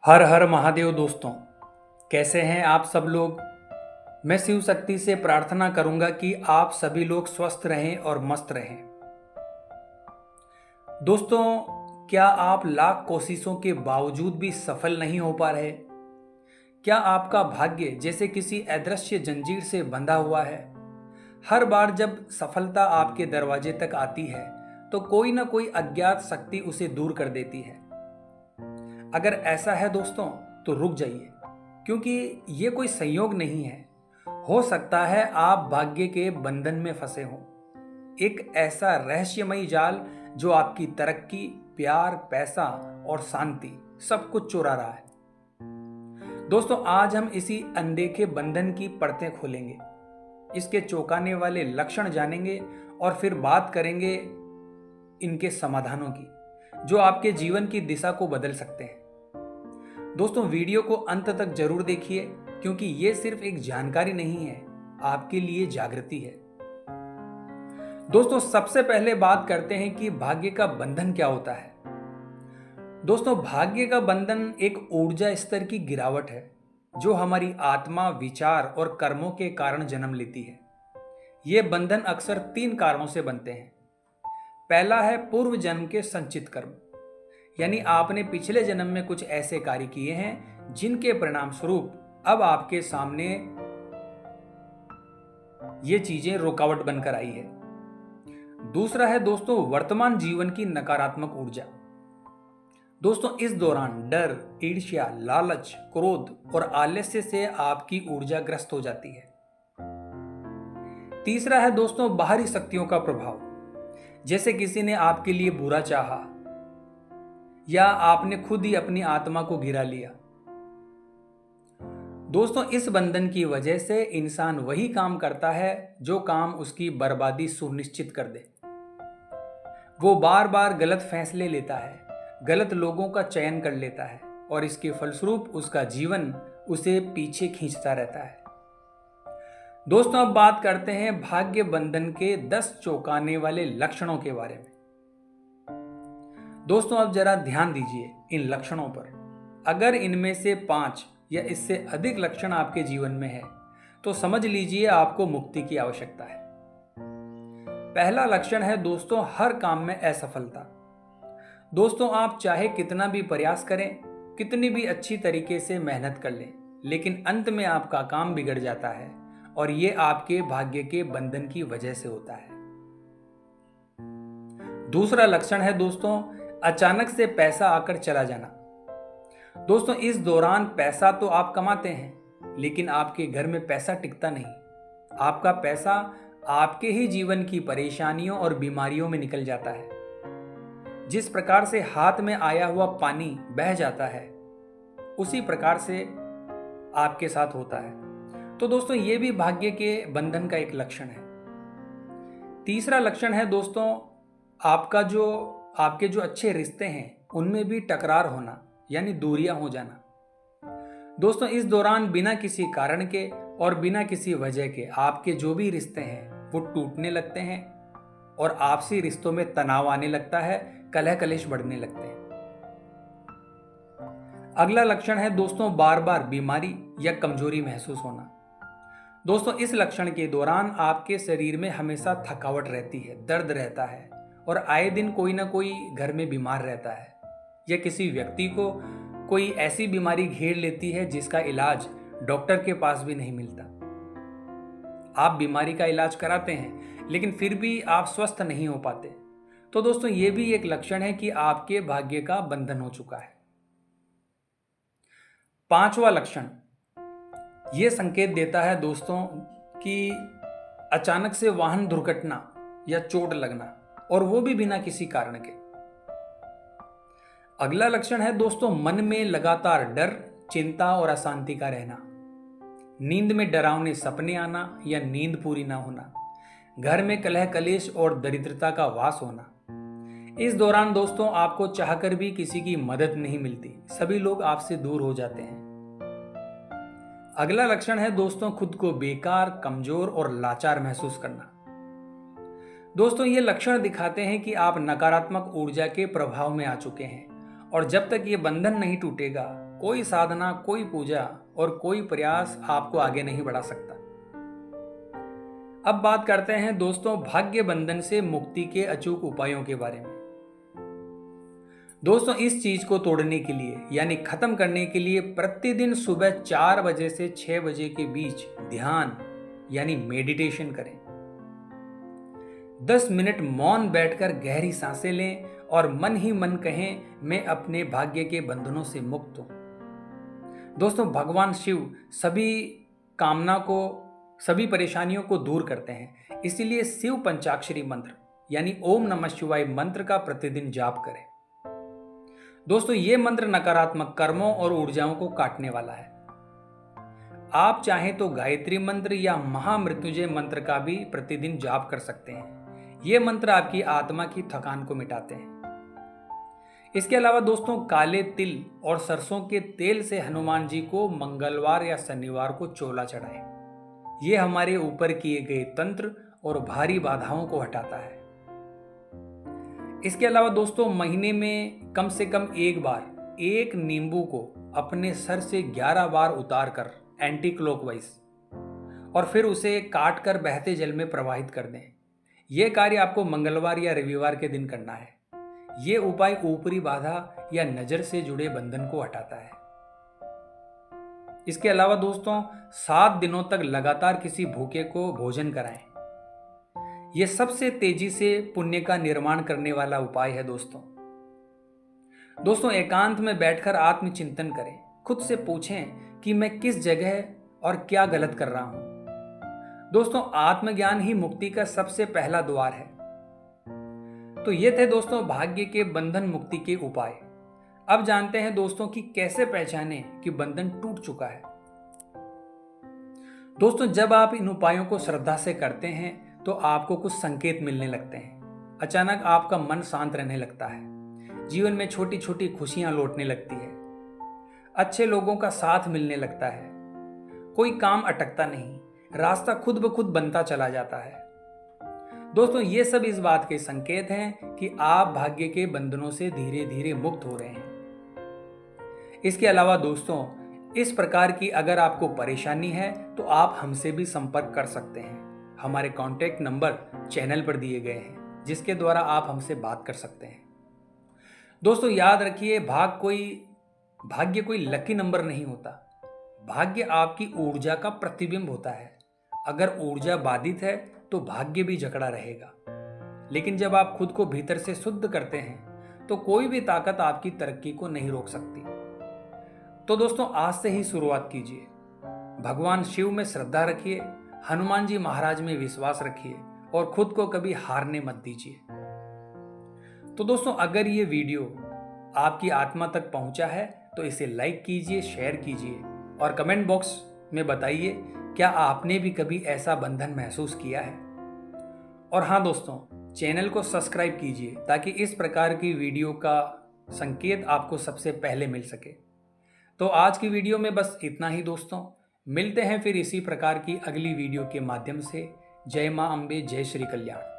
हर हर महादेव दोस्तों। कैसे हैं आप सब लोग। मैं शिव शक्ति से प्रार्थना करूंगा कि आप सभी लोग स्वस्थ रहें और मस्त रहें। दोस्तों, क्या आप लाख कोशिशों के बावजूद भी सफल नहीं हो पा रहे? क्या आपका भाग्य जैसे किसी अदृश्य जंजीर से बंधा हुआ है? हर बार जब सफलता आपके दरवाजे तक आती है तो कोई ना कोई अज्ञात शक्ति उसे दूर कर देती है। अगर ऐसा है दोस्तों, तो रुक जाइए, क्योंकि ये कोई संयोग नहीं है। हो सकता है आप भाग्य के बंधन में फंसे हों, एक ऐसा रहस्यमयी जाल जो आपकी तरक्की, प्यार, पैसा और शांति सब कुछ चुरा रहा है। दोस्तों, आज हम इसी अनदेखे बंधन की परतें खोलेंगे, इसके चौंकाने वाले लक्षण जानेंगे और फिर बात करेंगे इनके समाधानों की, जो आपके जीवन की दिशा को बदल सकते हैं। दोस्तों, वीडियो को अंत तक जरूर देखिए, क्योंकि ये सिर्फ एक जानकारी नहीं है, आपके लिए जागृति है। दोस्तों, सबसे पहले बात करते हैं कि भाग्य का बंधन क्या होता है। दोस्तों, भाग्य का बंधन एक ऊर्जा स्तर की गिरावट है जो हमारी आत्मा, विचार और कर्मों के कारण जन्म लेती है। ये बंधन अक्सर 3 कारणों से बनते हैं। पहला है पूर्व जन्म के संचित कर्म, यानी आपने पिछले जन्म में कुछ ऐसे कार्य किए हैं जिनके परिणाम स्वरूप अब आपके सामने ये चीजें रुकावट बनकर आई है। दूसरा है दोस्तों वर्तमान जीवन की नकारात्मक ऊर्जा। दोस्तों, इस दौरान डर, ईर्ष्या, लालच, क्रोध और आलस्य से आपकी ऊर्जा ग्रस्त हो जाती है। तीसरा है दोस्तों बाहरी शक्तियों का प्रभाव, जैसे किसी ने आपके लिए बुरा चाहा या आपने खुद ही अपनी आत्मा को गिरा लिया। दोस्तों, इस बंधन की वजह से इंसान वही काम करता है जो काम उसकी बर्बादी सुनिश्चित कर दे। वो बार बार गलत फैसले लेता है, गलत लोगों का चयन कर लेता है और इसके फलस्वरूप उसका जीवन उसे पीछे खींचता रहता है। दोस्तों, अब बात करते हैं भाग्य बंधन के 10 चौंकाने वाले लक्षणों के बारे में। दोस्तों, अब जरा ध्यान दीजिए इन लक्षणों पर। अगर इनमें से 5 या इससे अधिक लक्षण आपके जीवन में है तो समझ लीजिए आपको मुक्ति की आवश्यकता है। पहला लक्षण है दोस्तों हर काम में असफलता। दोस्तों, आप चाहे कितना भी प्रयास करें, कितनी भी अच्छी तरीके से मेहनत कर लें, लेकिन अंत में आपका काम बिगड़ जाता है और ये आपके भाग्य के बंधन की वजह से होता है। दूसरा लक्षण है दोस्तों अचानक से पैसा आकर चला जाना। दोस्तों, इस दौरान पैसा तो आप कमाते हैं, लेकिन आपके घर में पैसा टिकता नहीं। आपका पैसा आपके ही जीवन की परेशानियों और बीमारियों में निकल जाता है। जिस प्रकार से हाथ में आया हुआ पानी बह जाता है, उसी प्रकार से आपके साथ होता है। तो दोस्तों, ये भी भाग्य के बंधन का एक लक्षण है। तीसरा लक्षण है दोस्तों आपके जो अच्छे रिश्ते हैं उनमें भी टकरार होना, यानी दूरियां हो जाना। दोस्तों, इस दौरान बिना किसी कारण के और बिना किसी वजह के आपके जो भी रिश्ते हैं वो टूटने लगते हैं और आपसी रिश्तों में तनाव आने लगता है, कलह कलेश बढ़ने लगते हैं। अगला लक्षण है दोस्तों बार बार बीमारी या कमजोरी महसूस होना। दोस्तों, इस लक्षण के दौरान आपके शरीर में हमेशा थकावट रहती है, दर्द रहता है और आए दिन कोई ना कोई घर में बीमार रहता है या किसी व्यक्ति को कोई ऐसी बीमारी घेर लेती है जिसका इलाज डॉक्टर के पास भी नहीं मिलता। आप बीमारी का इलाज कराते हैं, लेकिन फिर भी आप स्वस्थ नहीं हो पाते। तो दोस्तों, ये भी एक लक्षण है कि आपके भाग्य का बंधन हो चुका है। पांचवा लक्षण ये संकेत देता है दोस्तों कि अचानक से वाहन दुर्घटना या चोट लगना, और वो भी बिना किसी कारण के। अगला लक्षण है दोस्तों मन में लगातार डर, चिंता और अशांति का रहना। नींद में डरावने सपने आना या नींद पूरी ना होना। घर में कलह कलेश और दरिद्रता का वास होना। इस दौरान दोस्तों आपको चाहकर भी किसी की मदद नहीं मिलती, सभी लोग आपसे दूर हो जाते हैं। अगला लक्षण है दोस्तों खुद को बेकार, कमजोर और लाचार महसूस करना। दोस्तों, ये लक्षण दिखाते हैं कि आप नकारात्मक ऊर्जा के प्रभाव में आ चुके हैं और जब तक ये बंधन नहीं टूटेगा कोई साधना, कोई पूजा और कोई प्रयास आपको आगे नहीं बढ़ा सकता। अब बात करते हैं दोस्तों भाग्य बंधन से मुक्ति के अचूक उपायों के बारे में। दोस्तों इस चीज को तोड़ने के लिए यानी खत्म करने के लिए प्रतिदिन सुबह 4 बजे से 6 बजे के बीच ध्यान यानी मेडिटेशन करें। 10 मिनट मौन बैठकर गहरी सांसें लें और मन ही मन कहें, मैं अपने भाग्य के बंधनों से मुक्त हूं। दोस्तों भगवान शिव सभी परेशानियों को दूर करते हैं, इसीलिए शिव पंचाक्षरी मंत्र यानी ओम नमः शिवाय मंत्र का प्रतिदिन जाप करें। दोस्तों ये मंत्र नकारात्मक कर्मों और ऊर्जाओं को काटने वाला है। आप चाहें तो गायत्री मंत्र या महामृत्युंजय मंत्र का भी प्रतिदिन जाप कर सकते हैं। ये मंत्र आपकी आत्मा की थकान को मिटाते हैं। इसके अलावा दोस्तों काले तिल और सरसों के तेल से हनुमान जी को मंगलवार या शनिवार को चोला चढ़ाएं। ये हमारे ऊपर किए गए तंत्र और भारी बाधाओं को हटाता है। इसके अलावा दोस्तों महीने में कम से कम एक बार एक नींबू को अपने सर से 11 बार उतार कर एंटी क्लॉकवाइज और फिर उसे काट कर बहते जल में प्रवाहित कर दें। यह कार्य आपको मंगलवार या रविवार के दिन करना है। ये उपाय ऊपरी बाधा या नजर से जुड़े बंधन को हटाता है। इसके अलावा दोस्तों 7 दिनों तक लगातार किसी भूखे को भोजन कराएं। यह सबसे तेजी से पुण्य का निर्माण करने वाला उपाय है। दोस्तों एकांत में बैठकर आत्मचिंतन करें। खुद से पूछें कि मैं किस जगह और क्या गलत कर रहा हूं। दोस्तों आत्मज्ञान ही मुक्ति का सबसे पहला द्वार है। तो ये थे दोस्तों भाग्य के बंधन मुक्ति के उपाय। अब जानते हैं दोस्तों कि कैसे पहचानें कि बंधन टूट चुका है। दोस्तों जब आप इन उपायों को श्रद्धा से करते हैं तो आपको कुछ संकेत मिलने लगते हैं। अचानक आपका मन शांत रहने लगता है, जीवन में छोटी छोटी खुशियां लौटने लगती है, अच्छे लोगों का साथ मिलने लगता है, कोई काम अटकता नहीं, रास्ता खुद ब खुद बनता चला जाता है। दोस्तों ये सब इस बात के संकेत हैं कि आप भाग्य के बंधनों से धीरे धीरे मुक्त हो रहे हैं। इसके अलावा दोस्तों इस प्रकार की अगर आपको परेशानी है तो आप हमसे भी संपर्क कर सकते हैं। हमारे कॉन्टैक्ट नंबर चैनल पर दिए गए हैं, जिसके द्वारा आप हमसे बात कर सकते हैं। दोस्तों याद रखिए भाग्य कोई लकी नंबर नहीं होता। भाग्य आपकी ऊर्जा का प्रतिबिंब होता है। अगर ऊर्जा बाधित है तो भाग्य भी जकड़ा रहेगा। लेकिन जब आप खुद को भीतर से शुद्ध करते हैं तो कोई भी ताकत आपकी तरक्की को नहीं रोक सकती। तो दोस्तों आज से ही शुरुआत कीजिए। भगवान शिव में श्रद्धा रखिए, हनुमान जी महाराज में विश्वास रखिए और खुद को कभी हारने मत दीजिए। तो दोस्तों अगर ये वीडियो आपकी आत्मा तक पहुंचा है तो इसे लाइक कीजिए, शेयर कीजिए और कमेंट बॉक्स में बताइए क्या आपने भी कभी ऐसा बंधन महसूस किया है। और हाँ दोस्तों चैनल को सब्सक्राइब कीजिए ताकि इस प्रकार की वीडियो का संकेत आपको सबसे पहले मिल सके। तो आज की वीडियो में बस इतना ही दोस्तों। मिलते हैं फिर इसी प्रकार की अगली वीडियो के माध्यम से। जय मां अम्बे, जय श्री कल्याण।